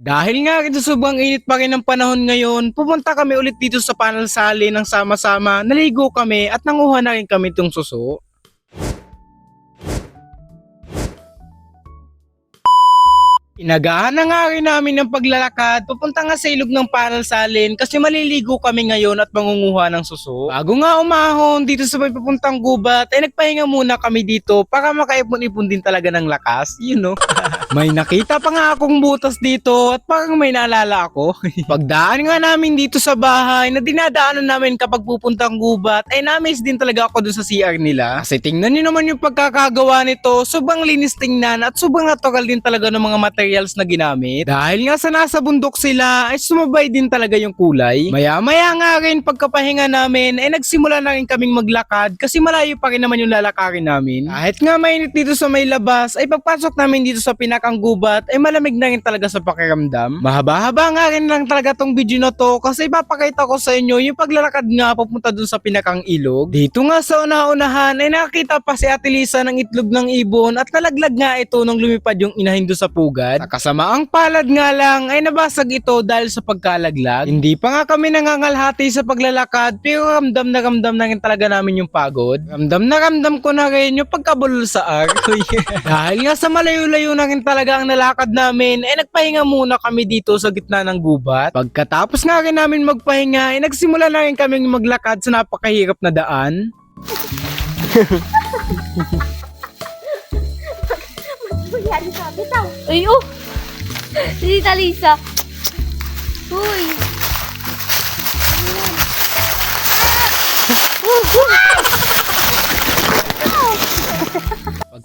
Dahil nga ito sobrang init pa rin ng panahon ngayon, pumunta kami ulit dito sa Panalsali ng sama-sama, naligo kami at nanguha na rin kami itong suso. Inagahan na nga rin namin ng paglalakad, papunta nga sa ilog ng Panalsalin kasi maliligo kami ngayon at mangunguha ng suso. Bago nga umahon dito sa may papuntang gubat, ay nagpahinga muna kami dito para makaipon-ipon din talaga ng lakas, May nakita pa nga akong butas dito at parang may naalala ako. Pagdaan nga namin dito sa bahay na dinadaanan namin kapag pupuntang gubat, ay na-miss din talaga ako dun sa CR nila. Kasi tingnan nyo naman yung pagkakagawa nito, sobrang linis tingnan at sobrang natural din talaga ng mga materials na ginamit. Dahil nga sa nasa bundok sila, ay sumabay din talaga yung kulay. Maya-maya nga rin pagkapahinga namin, ay nagsimula na rin kaming maglakad kasi malayo pa rin naman yung lalakarin namin. Kahit nga mainit dito sa may labas, ay pagpasok namin dito sa pinakang gubat, ay malamig na rin talaga sa pakiramdam. Mahaba-haba nga rin lang talaga tong video na to kasi ipapakita ko sa inyo yung paglalakad nga papunta dun sa pinakang ilog. Dito nga sa una-unahan ay nakakita pa si Ate Lisa ng itlog ng ibon at nalaglag nga ito nung lumipad yung inahin doon sa pugad. Sa kasamaang palad nga lang ay nabasag ito dahil sa pagkalaglag. Hindi pa nga kami nangangalhati sa paglalakad pero ramdam na rin talaga namin yung pagod. Ramdam ko na rin yung pagkabulol sa ark. Dahil nga sa malayo-layo na rin talaga ang nalakad namin ay nagpahinga muna kami dito sa gitna ng gubat. Pagkatapos nga rin namin magpahinga ay nagsimula na rin kaming maglakad sa napakahirap na daan. Yan, sabi tao. Ay, oh! Si Tita Lisa. Uy!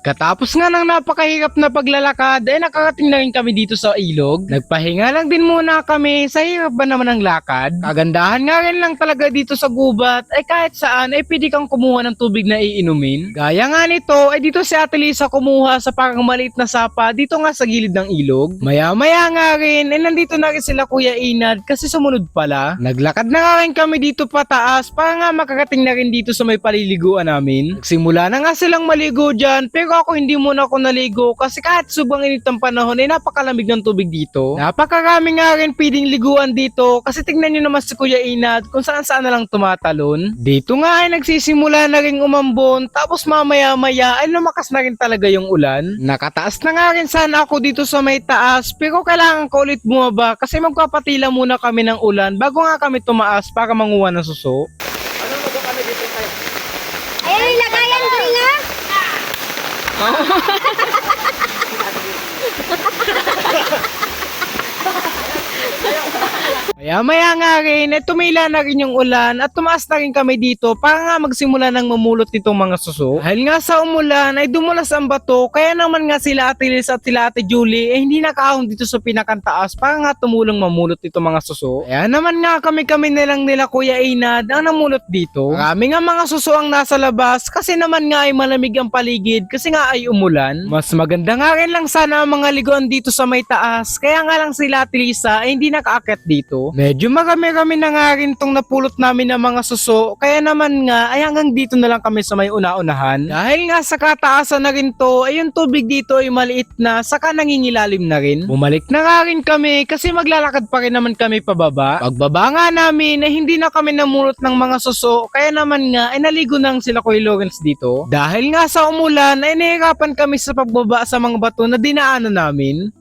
Pagkatapos nga ng napakahirap na paglalakad ay nakarating na rin kami dito sa ilog. Nagpahinga lang din muna kami sa hirap ba naman ng lakad. Kagandahan nga rin lang talaga dito sa gubat ay kahit saan ay pwede kang kumuha ng tubig na iinumin. Gaya nga nito ay dito si Ate Lisa kumuha sa parang maliit na sapa dito nga sa gilid ng ilog. Maya-maya nga rin ay nandito na rin sila Kuya Inad kasi sumunod pala. Naglakad na nga rin kami dito pataas para nga makarating na rin dito sa may paliliguan namin. Nagsimula na nga silang maligo dyan pero ako hindi muna ako naligo kasi kahit sobrang init ng panahon ay napakalamig ng tubig dito. Napakarami nga rin pwedeng liguan dito kasi tingnan nyo naman si Kuya Inad kung saan na lang tumatalon. Dito nga ay nagsisimula na rin umambon tapos mamaya-maya ay lumakas na rin talaga yung ulan. Nakataas na nga rin sana ako dito sa may taas pero kailangan ko ulit bumaba kasi magpapatila muna kami ng ulan bago nga kami tumaas para manguha ng suso. Ayan yung lagayan ko rin, ha? Maya-maya nga rin, tumila na rin yung ulan at tumaas na rin kami dito para nga magsimula ng mamulot nitong mga suso. Dahil nga sa umulan ay dumulas ang bato, kaya naman nga sila Ate Liz at sila Ate Julie ay hindi nakaahon dito sa pinakantaas para nga tumulong mamulot itong mga suso. Kaya naman nga kami nilang nila Kuya Inad ang namulot dito. Marami nga mga suso ang nasa labas kasi naman nga ay malamig ang paligid kasi nga ay umulan. Mas maganda nga rin lang sana ang mga liguan dito sa may taas, kaya nga lang sila Ate Lisa ay hindi nakaakyat dito. Medyo marami-rami na nga rin tong napulot namin ng mga suso, kaya naman nga ay hanggang dito na lang kami sa may una-unahan. Dahil nga sa kataasan na rin to, ay yung tubig dito ay maliit na, saka nangingilalim na rin. Bumalik na nga rin kami kasi maglalakad pa rin naman kami pababa. Pagbaba nga namin ay hindi na kami namulot ng mga suso, kaya naman nga ay naligo nang sila Kuya Lawrence dito. Dahil nga sa umulan ay nahirapan kami sa pagbaba sa mga bato na dinaanan namin.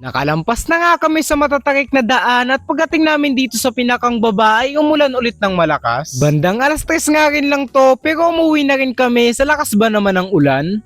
Nakalampas na nga kami sa matatarik na daan at pagdating namin dito sa pinakang baba ay umulan ulit ng malakas. Bandang alas 3 nga rin lang to pero umuwi na rin kami sa lakas ba naman ng ulan.